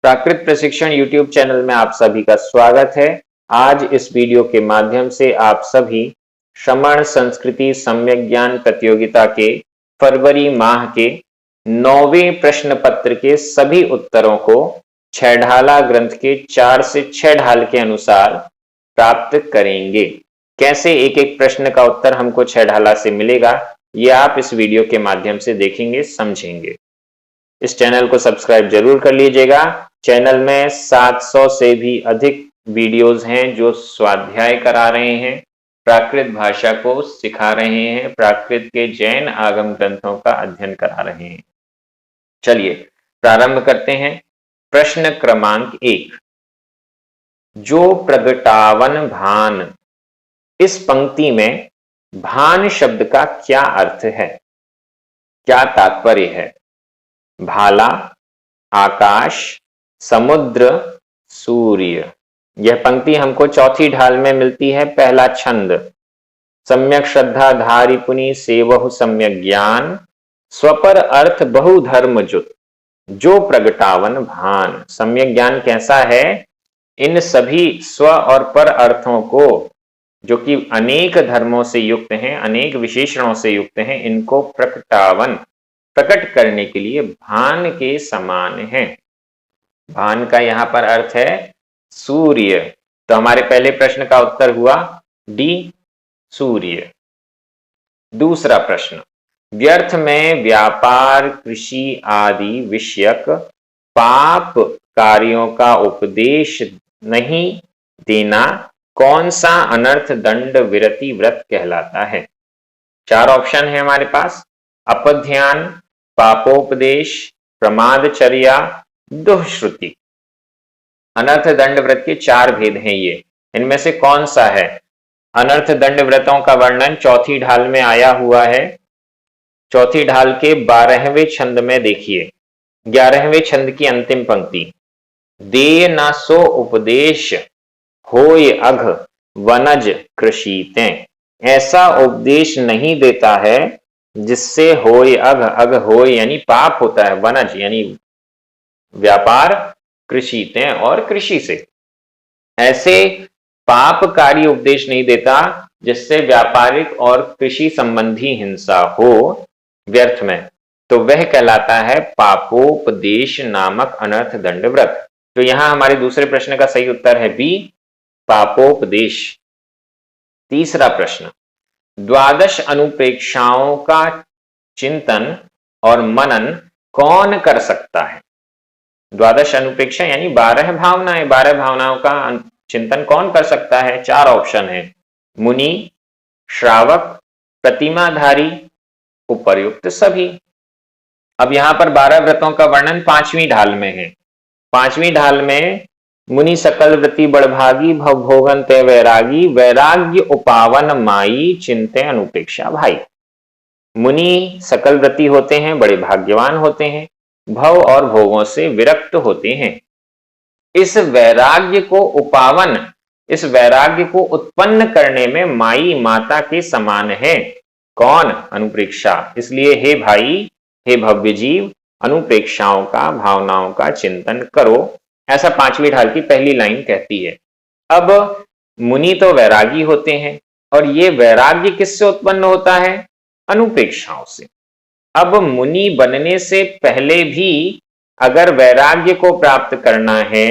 प्राकृत प्रशिक्षण YouTube channel में आप सभी का स्वागत है। आज इस वीडियो के माध्यम से आप सभी श्रमण संस्कृति सम्यक ज्ञान प्रतियोगिता के फरवरी माह के 9वें प्रश्न पत्र के सभी उत्तरों को छह ढाला ग्रंथ के 4 से 6 ढाल के अनुसार प्राप्त करेंगे। कैसे एक एक प्रश्न का उत्तर हमको छह ढाला से मिलेगा, ये आप इस वीडियो के माध्यम से देखेंगे, समझेंगे। इस चैनल को सब्सक्राइब जरूर कर लीजिएगा। चैनल में 700 से भी अधिक वीडियोस हैं जो स्वाध्याय करा रहे हैं, प्राकृत भाषा को सिखा रहे हैं, प्राकृत के जैन आगम ग्रंथों का अध्ययन करा रहे हैं। चलिए प्रारंभ करते हैं। प्रश्न क्रमांक 1, जो प्रगटावन भान, इस पंक्ति में भान शब्द का क्या अर्थ है, क्या तात्पर्य है? भाला, आकाश, समुद्र, सूर्य। यह पंक्ति हमको चौथी ढाल में मिलती है। पहला छंद, सम्यक श्रद्धा धारी पुनि सेवहु सम्यक ज्ञान, स्वपर अर्थ बहुधर्म जुत, जो प्रगटावन भान। सम्यक ज्ञान कैसा है? इन सभी स्व और पर अर्थों को, जो कि अनेक धर्मों से युक्त हैं, अनेक विशेषणों से युक्त हैं, इनको प्रकटावन, प्रकट करने के लिए भान के समान है। भान का यहां पर अर्थ है सूर्य। तो हमारे पहले प्रश्न का उत्तर हुआ डी, सूर्य। दूसरा प्रश्न, व्यर्थ में व्यापार, कृषि आदि विषयक पाप कार्यों का उपदेश नहीं देना कौन सा अनर्थ दंड विरति व्रत कहलाता है? 4 ऑप्शन है हमारे पास। अपध्यान, पापोपदेश, प्रमादचर्या, दुष्श्रुति। अनर्थ दंड व्रत के 4 भेद हैं ये। इनमें से कौन सा है? अनर्थ दंड व्रतों का वर्णन चौथी ढाल में आया हुआ है। चौथी ढाल के 12वें छंद में देखिए, 11वें छंद की अंतिम पंक्ति, दे न सो उपदेश होय अघ वनज कृषितें। ऐसा उपदेश नहीं देता है जिससे होय अघ, अघ होय यानी पाप होता है, वनज यानी व्यापार, कृषितें और कृषि से। ऐसे पापकारी उपदेश नहीं देता जिससे व्यापारिक और कृषि संबंधी हिंसा हो व्यर्थ में, तो वह कहलाता है पापोपदेश नामक अनर्थ दंड व्रत। तो यहां हमारे दूसरे प्रश्न का सही उत्तर है बी, पापोपदेश। तीसरा प्रश्न, द्वादश अनुप्रेक्षाओं का चिंतन और मनन कौन कर सकता है? द्वादश अनुप्रेक्षा यानी 12 भावनाएं, 12 भावनाओं का चिंतन कौन कर सकता है? 4 ऑप्शन है, मुनि, श्रावक, प्रतिमाधारी, उपर्युक्त सभी। अब यहां पर 12 व्रतों का वर्णन 5वीं ढाल में है। 5वीं ढाल में मुनि सकल व्रति बड़भागी, भव भोगन ते वैरागी, वैराग्य उपावन माई, चिंते अनुप्रेक्षा भाई। मुनि सकल व्रति होते हैं, बड़े भाग्यवान होते हैं, भव और भोगों से विरक्त होते हैं। इस वैराग्य को उपावन, इस वैराग्य को उत्पन्न करने में माई, माता के समान है। कौन? अनुप्रेक्षा। इसलिए हे भाई, हे भव्य जीव, अनुप्रेक्षाओं का, भावनाओं का चिंतन करो, ऐसा 5वीं ढाल की पहली लाइन कहती है। अब मुनि तो वैरागी होते हैं, और ये वैराग्य किससे उत्पन्न होता है? अनुप्रेक्षाओं से। अब मुनि बनने से पहले भी अगर वैराग्य को प्राप्त करना है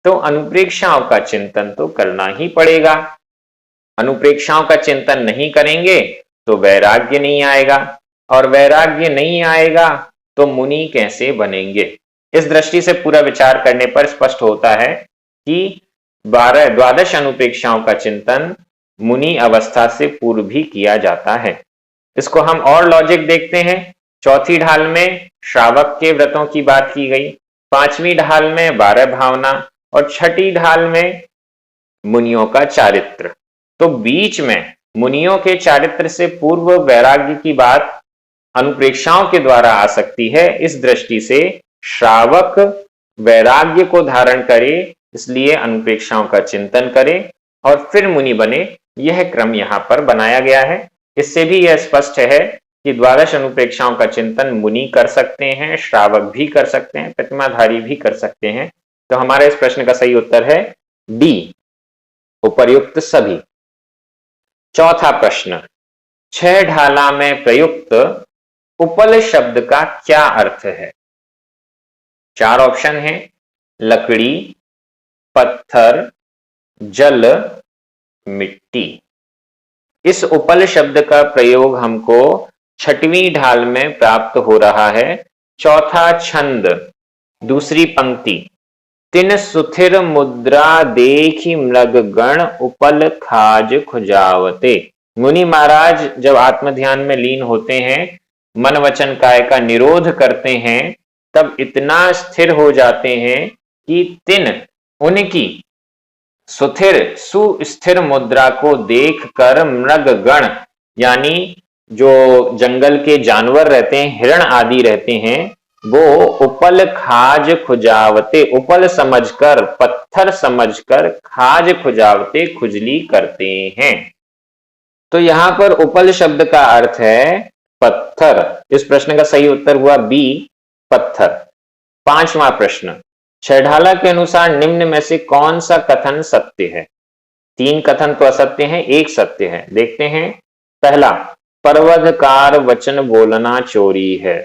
तो अनुप्रेक्षाओं का चिंतन तो करना ही पड़ेगा। अनुप्रेक्षाओं का चिंतन नहीं करेंगे तो वैराग्य नहीं आएगा, और वैराग्य नहीं आएगा तो मुनि कैसे बनेंगे? इस दृष्टि से पूरा विचार करने पर स्पष्ट होता है कि 12 अनुप्रेक्षाओं का चिंतन मुनि अवस्था से पूर्व भी किया जाता है। इसको हम और लॉजिक देखते हैं। चौथी ढाल में श्रावक के व्रतों की बात की गई, 5वीं ढाल में 12 भावना, और 6ठी ढाल में मुनियों का चारित्र। तो बीच में मुनियों के चारित्र से पूर्व वैराग्य की बात अनुप्रेक्षाओं के द्वारा आ सकती है। इस दृष्टि से श्रावक वैराग्य को धारण करे, इसलिए अनुप्रेक्षाओं का चिंतन करे और फिर मुनि बने, यह क्रम यहां पर बनाया गया है। इससे भी यह स्पष्ट है कि 12 अनुप्रेक्षाओं का चिंतन मुनि कर सकते हैं, श्रावक भी कर सकते हैं, प्रतिमाधारी भी कर सकते हैं, तो हमारे इस प्रश्न का सही उत्तर है डी, उपर्युक्त सभी। चौथा प्रश्न, छह ढाला में प्रयुक्त उपल शब्द का क्या अर्थ है? चार ऑप्शन है, लकड़ी, पत्थर, जल, मिट्टी। इस उपल शब्द का प्रयोग हमको छठवीं ढाल में प्राप्त हो रहा है। चौथा छंद, दूसरी पंक्ति, तिन सुथिर मुद्रा देखी मृग गण उपल खाज खुजावते। मुनि महाराज जब आत्म ध्यान में लीन होते हैं, मन वचन काय का निरोध करते हैं, तब इतना स्थिर हो जाते हैं कि तिन, उनकी सुथिर सुस्थिर मुद्रा को देखकर मृग गण यानी जो जंगल के जानवर रहते हैं, हिरण आदि रहते हैं, वो उपल खाज खुजावते, उपल समझकर, पत्थर समझकर खाज खुजावते, खुजली करते हैं। तो यहां पर उपल शब्द का अर्थ है पत्थर। इस प्रश्न का सही उत्तर हुआ बी, पत्थर। पांचवा प्रश्न, छेढाला के अनुसार निम्न में से कौन सा कथन सत्य है? तीन कथन तो असत्य हैं, एक सत्य है। देखते हैं। पहला, परवधकार वचन बोलना चोरी है।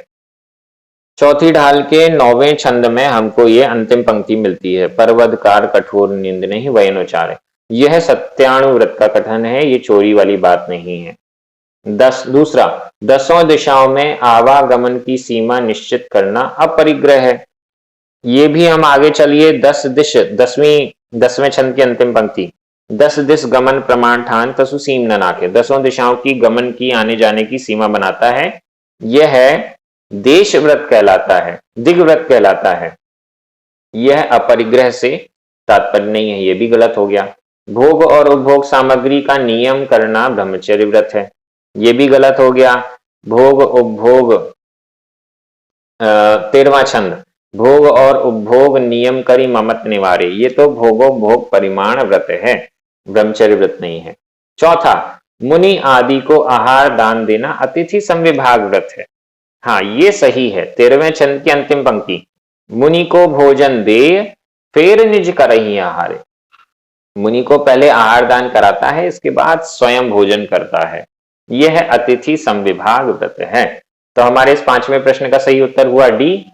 चौथी ढाल के 9वें छंद में हमको ये अंतिम पंक्ति मिलती है, परवधकार कठोर निंद नहीं वयनोचारे। यह सत्यानुव्रत का कथन है, ये चोरी वाली बात नहीं है। दूसरा, दसों दिशाओं में आवागमन की सीमा निश्चित करना अपरिग्रह है। ये भी हम आगे चलिए, 10 दिश, 10वें छंद की अंतिम पंक्ति, 10 दिश गमन प्रमाण ठान तसु सीम न नाके। दसों दिशाओं की गमन की, आने जाने की सीमा बनाता है। यह है देश व्रत कहलाता है, दिग्व्रत कहलाता है। यह अपरिग्रह से तात्पर्य नहीं है, यह भी गलत हो गया। भोग और उपभोग सामग्री का नियम करना ब्रह्मचर्य व्रत है, यह भी गलत हो गया। भोग उपभोग, 13वां छंद, भोग और उपभोग नियम करी ममत निवारे, ये तो भोगोपभोग परिमाण व्रत है, ब्रह्मचर्य व्रत नहीं है। चौथा, मुनि आदि को आहार दान देना अतिथि संविभाग व्रत है। हाँ, ये सही है। 13वें छंद की अंतिम पंक्ति, मुनि को भोजन दे फिर निज करही आहारे। मुनि को पहले आहार दान कराता है, इसके बाद स्वयं भोजन करता है। यह अतिथि संविभाग व्रत है। तो हमारे इस पांचवें प्रश्न का सही उत्तर हुआ डी,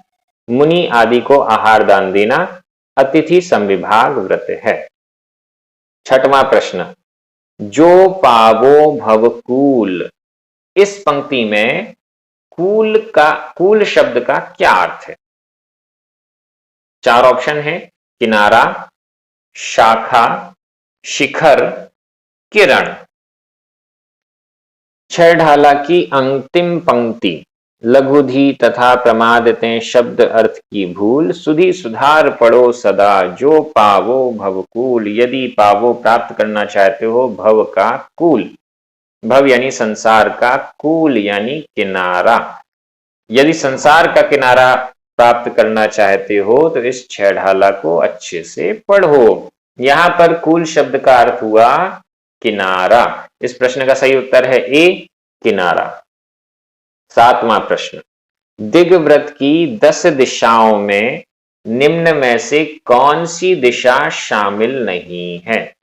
मुनि आदि को आहार दान देना अतिथि संविभाग व्रत है। छठवां प्रश्न, जो पावो भवकूल। इस पंक्ति में कूल शब्द का क्या अर्थ है? चार ऑप्शन है, किनारा, शाखा, शिखर, किरण। छह ढाला की अंतिम पंक्ति, लघुधी तथा प्रमादते शब्द अर्थ की भूल, सुधी सुधार पढ़ो सदा, जो पावो भवकूल। यदि पावो प्राप्त करना चाहते हो, भव का कूल, भव यानी संसार का, कूल यानी किनारा। यदि संसार का किनारा प्राप्त करना चाहते हो तो इस छह ढाला को अच्छे से पढ़ो। यहां पर कूल शब्द का अर्थ हुआ किनारा। इस प्रश्न का सही उत्तर है ए, किनारा। सातवां प्रश्न, दिग्व्रत की 10 दिशाओं में निम्न में से कौन सी दिशा शामिल नहीं है?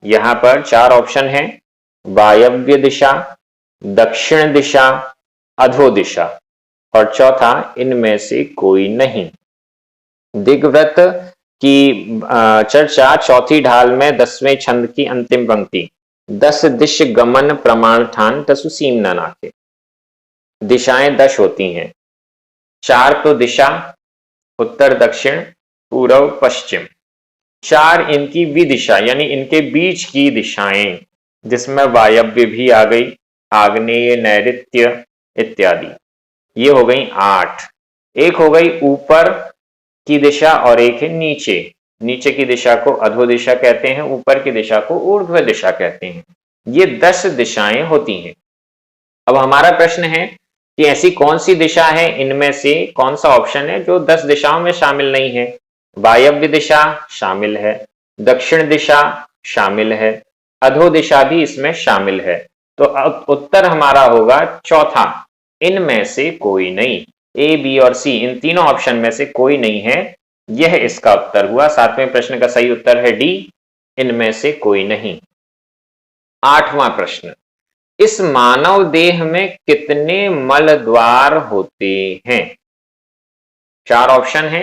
यहां पर चार ऑप्शन है, वायव्य दिशा, दक्षिण दिशा, अधो दिशा, और चौथा इनमें से कोई नहीं। दिग्व्रत की चर्चा चौथी ढाल में 10वें छंद की अंतिम पंक्ति, 10 दिश गमन प्रमाण ठान तसु सीम न नाके। दिशाएं 10 होती हैं, 4 तो दिशा, उत्तर दक्षिण पूर्व पश्चिम, 4 इनकी विदिशा यानी इनके बीच की दिशाएं, जिसमें वायव्य भी आ गई, आग्नेय, नैऋत्य इत्यादि। ये हो गई 8। एक हो गई ऊपर की दिशा और एक है नीचे। नीचे की दिशा को अधो दिशा कहते हैं, ऊपर की दिशा को ऊर्ध्व दिशा कहते हैं। ये 10 दिशाएं होती हैं। अब हमारा प्रश्न है कि ऐसी कौन सी दिशा है, इनमें से कौन सा ऑप्शन है जो 10 दिशाओं में शामिल नहीं है? वायव्य दिशा शामिल है, दक्षिण दिशा शामिल है, अधो दिशा भी इसमें शामिल है। तो अब उत्तर हमारा होगा चौथा, इनमें से कोई नहीं। ए, बी और सी इन तीनों ऑप्शन में से कोई नहीं है यह इसका उत्तर हुआ। 7वें प्रश्न का सही उत्तर है डी, इनमें से कोई नहीं। 8वां प्रश्न, इस मानव देह में कितने मल द्वार होते हैं? 4 ऑप्शन है,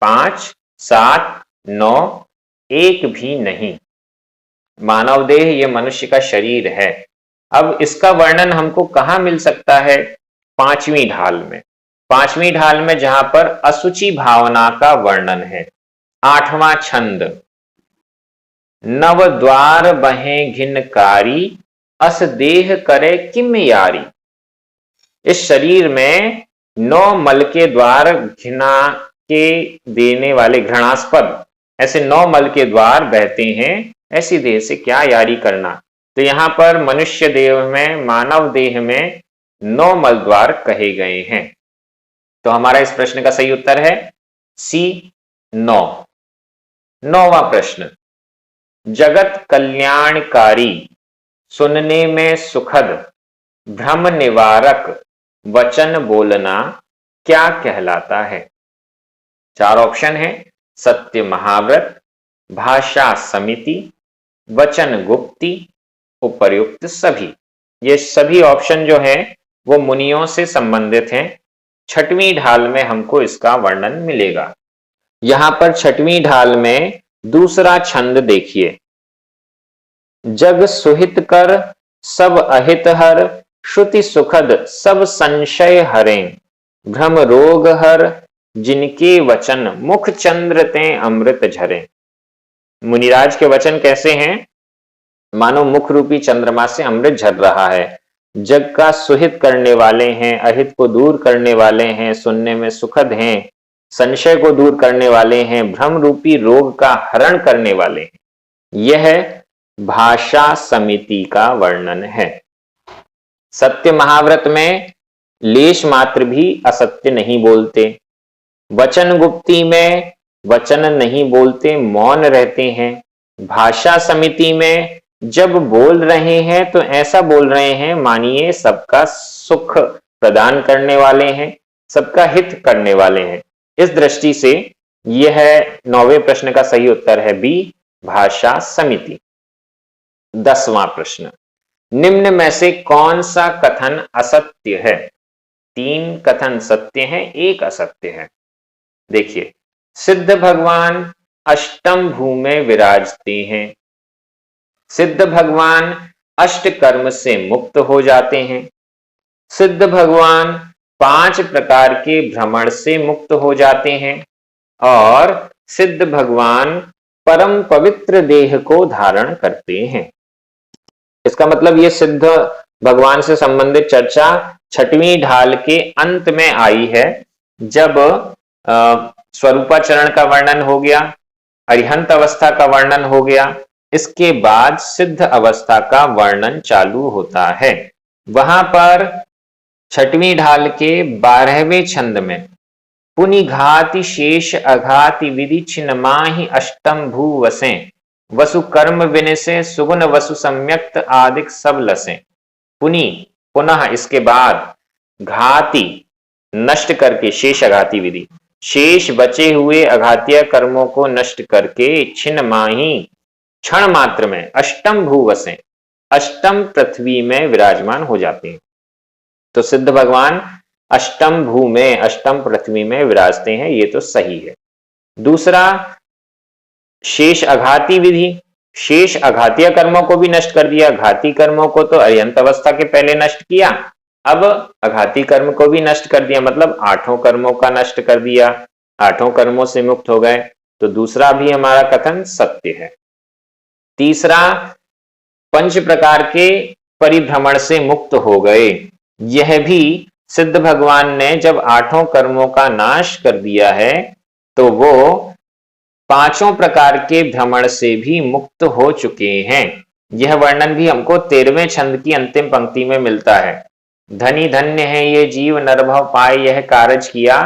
5, 7, 9, एक भी नहीं। मानव देह ये मनुष्य का शरीर है। अब इसका वर्णन हमको कहां मिल सकता है? 5वीं ढाल में। 5वीं ढाल में जहां पर असुचि भावना का वर्णन है। 8वां छंद, नव द्वार बहे घिनकारी, अस देह करे किम यारी। इस शरीर में 9 मल के द्वार घृणा के देने वाले, घृणास्पद ऐसे 9 मल के द्वार बहते हैं, ऐसी देह से क्या यारी करना। तो यहां पर मनुष्य देह में, मानव देह में 9 मल द्वार कहे गए हैं। तो हमारा इस प्रश्न का सही उत्तर है सी, 9। 9वां प्रश्न, जगत कल्याणकारी, सुनने में सुखद, भ्रम निवारक वचन बोलना क्या कहलाता है? 4 ऑप्शन है, सत्य महाव्रत, भाषा समिति, वचन गुप्ती, उपर्युक्त सभी। ये सभी ऑप्शन जो है वो मुनियों से संबंधित हैं। 6वीं ढाल में हमको इसका वर्णन मिलेगा। यहां पर 6वीं ढाल में दूसरा छंद देखिए, जग सुहित कर सब अहित हर, श्रुति सुखद सब संशय हरें, भ्रम रोग हर जिनके वचन, मुख चंद्र ते अमृत झरे। मुनिराज के वचन कैसे हैं? मानो मुख रूपी चंद्रमा से अमृत झर रहा है। जग का सुहित करने वाले हैं, अहित को दूर करने वाले हैं, सुनने में सुखद हैं, संशय को दूर करने वाले हैं, भ्रम रूपी रोग का हरण करने वाले हैं। यह भाषा समिति का वर्णन है। सत्य महाव्रत में लेश मात्र भी असत्य नहीं बोलते। वचन गुप्ती में वचन नहीं बोलते, मौन रहते हैं। भाषा समिति में जब बोल रहे हैं तो ऐसा बोल रहे हैं मानिए सबका सुख प्रदान करने वाले हैं, सबका हित करने वाले हैं। इस दृष्टि से यह 9वें प्रश्न का सही उत्तर है बी, भाषा समिति। 10वां प्रश्न, निम्न में से कौन सा कथन असत्य है? 3 कथन सत्य हैं, 1 असत्य है। देखिए, सिद्ध भगवान अष्टम भू में विराजते हैं। सिद्ध भगवान अष्ट कर्म से मुक्त हो जाते हैं। सिद्ध भगवान 5 प्रकार के भ्रमण से मुक्त हो जाते हैं और सिद्ध भगवान परम पवित्र देह को धारण करते हैं। इसका मतलब ये सिद्ध भगवान से संबंधित चर्चा 6वीं ढाल के अंत में आई है, जब स्वरूपाचरण का वर्णन हो गया, अरिहंत अवस्था का वर्णन हो गया, इसके बाद सिद्ध अवस्था का वर्णन चालू होता है। वहां पर 6वीं ढाल के 12वें छंद में पुनि घाति शेष अघाति विधि छिन्नमाहि अष्टम भू वसे, वसु कर्म विनिसे सुगुण वसु सम्यक्त आदिक सब लसे। पुनि पुनः, इसके बाद, घाति नष्ट करके, शेष अघाति विधि, शेष बचे हुए अघातीय कर्मों को नष्ट करके, छिन्नमाहि क्षण मात्र में, अष्टम भू वसे, अष्टम पृथ्वी में विराजमान हो जाते हैं। तो सिद्ध भगवान अष्टम भू में, अष्टम पृथ्वी में विराजते हैं, ये तो सही है। दूसरा, शेष अघाती विधि, शेष अघातीय कर्मों को भी नष्ट कर दिया। घाती कर्मों को तो अरिहंत अवस्था के पहले नष्ट किया, अब अघाती कर्म को भी नष्ट कर दिया, मतलब 8 कर्मों का नष्ट कर दिया, 8 कर्मों से मुक्त हो गए। तो दूसरा भी हमारा कथन सत्य है। तीसरा, 5 प्रकार के परिभ्रमण से मुक्त हो गए, यह भी सिद्ध भगवान ने जब 8 कर्मों का नाश कर दिया है तो वो 5 प्रकार के भ्रमण से भी मुक्त हो चुके हैं। यह वर्णन भी हमको 13वें छंद की अंतिम पंक्ति में मिलता है। धनी धन्य है ये जीव नरभव पाए यह कारज किया,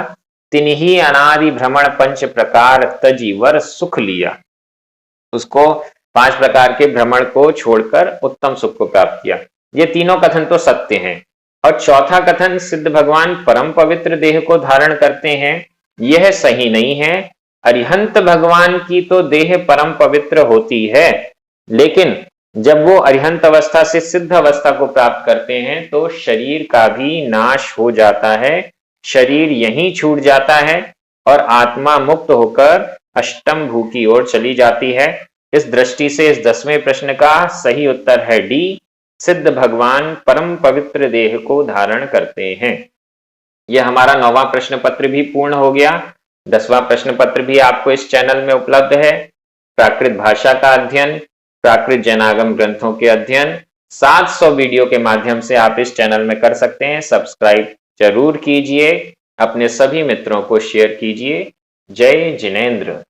तिन्ही अनादि भ्रमण 5 प्रकार तजीवर सुख लिया। उसको 5 प्रकार के भ्रमण को छोड़कर उत्तम सुख को प्राप्त किया। ये तीनों कथन तो सत्य हैं। और चौथा कथन, सिद्ध भगवान परम पवित्र देह को धारण करते हैं, यह सही नहीं है। अरिहंत भगवान की तो देह परम पवित्र होती है, लेकिन जब वो अरिहंत अवस्था से सिद्ध अवस्था को प्राप्त करते हैं तो शरीर का भी नाश हो जाता है, शरीर यहीं छूट जाता है और आत्मा मुक्त होकर अष्टम भू की ओर चली जाती है। इस दृष्टि से इस 10वें प्रश्न का सही उत्तर है डी, सिद्ध भगवान परम पवित्र देह को धारण करते हैं। यह हमारा 9वां प्रश्न पत्र भी पूर्ण हो गया। 10वां प्रश्न पत्र भी आपको इस चैनल में उपलब्ध है। प्राकृत भाषा का अध्ययन, प्राकृत जैनागम ग्रंथों के अध्ययन 700 वीडियो के माध्यम से आप इस चैनल में कर सकते हैं। सब्सक्राइब जरूर कीजिए, अपने सभी मित्रों को शेयर कीजिए। जय जिनेंद्र।